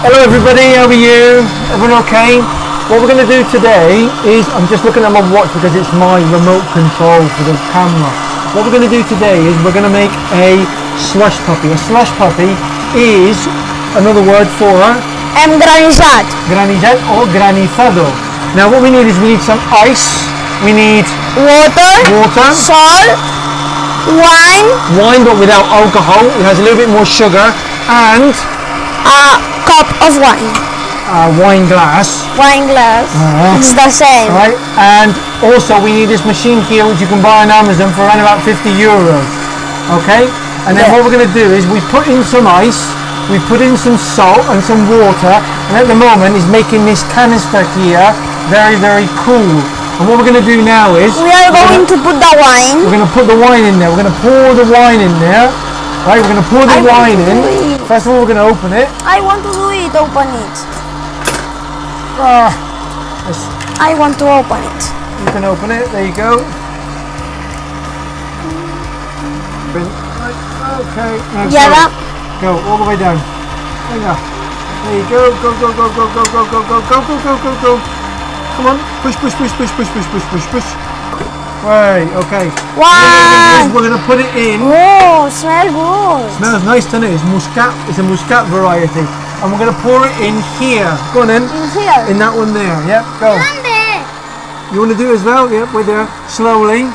Hello everybody, how are you? Everyone okay? What we're going to do today is, I'm just looking at my watch because it's my remote control for the camera. What we're going to do today is we're going to make a slush puppy. A slush puppy is another word for granizado. Granizado or granizado. Now what we need is we need some ice, we need water, salt, wine but without alcohol, it has a little bit more sugar, and a cup of wine. Wine glass. It's the same. Right, and also we need this machine here which you can buy on Amazon for around about 50 euros. Okay, and then what we're going to do is we put in some ice, we put in some salt and some water, and at the moment is making this canister here very, very cool. And what we're going to do now is we are going to put the wine. We're going to put the wine in there. We're going to pour the wine in there. Right, we're going to pour the wine in. First of all, we're going to open it. I want to do it. Open it. I want to open it. You can open it. There you go. Okay. Now go all the way down. There you go. There you go. Go. Come on. Push. Right. Okay. Wow. We're going to put it in. Oh, smells good. Smells nice, doesn't it? It's Muscat. It's a Muscat variety. And we're going to pour it in here. Go on then. In here. In that one there. Yep. Go. You want to do it as well? Yep. We're there. Slowly.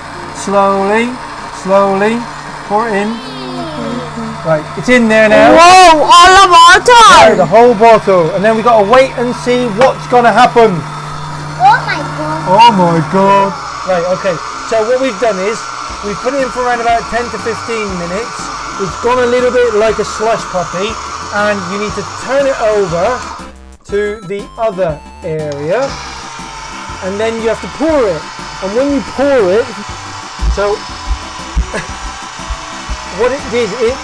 Pour it in. Right. It's in there now. Whoa! All the water. Right, the whole bottle. And then we got to wait and see what's going to happen. Oh my god. Oh my god. Right. Okay. So what we've done is we've put it in for around about 10 to 15 minutes. It's gone a little bit like a slush puppy, and you need to turn it over to the other area, and then you have to pour it. And when you pour it, so what it is, it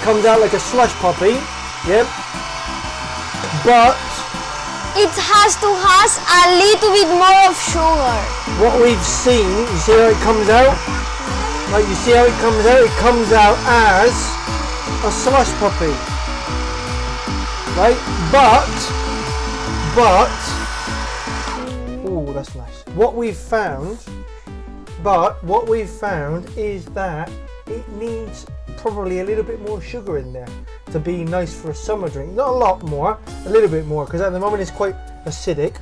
comes out like a slush puppy, yep, but it has to have a little bit more of sugar. What we've seen, you see how it comes out? Like, you see how it comes out? It comes out as a slush puppy. Right? But, oh, that's nice. What we've found is that it needs probably a little bit more sugar in there to be nice for a summer drink. Not a lot more, a little bit more, because at the moment it's quite acidic.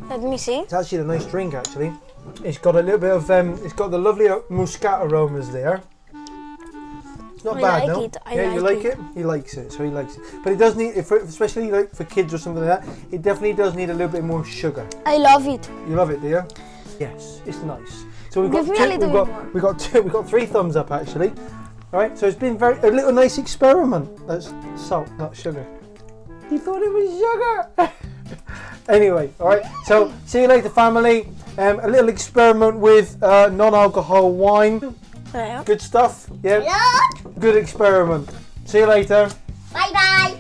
Let me see. It's actually a nice drink, actually. It's got a little bit of, it's got the lovely Muscat aromas there. It's not bad, no? Yeah, you like it? He likes it, so he likes it. But it does need, especially like for kids or something like that, it definitely does need a little bit more sugar. I love it. You love it, do you? Yes, it's nice. So we've got we got 3 thumbs up actually. All right, so it's been a little nice experiment. That's salt, not sugar. You thought it was sugar. Anyway, all right. So see you later, family. A little experiment with non-alcohol wine. Yeah. Good stuff. Yeah. Good experiment. See you later. Bye bye.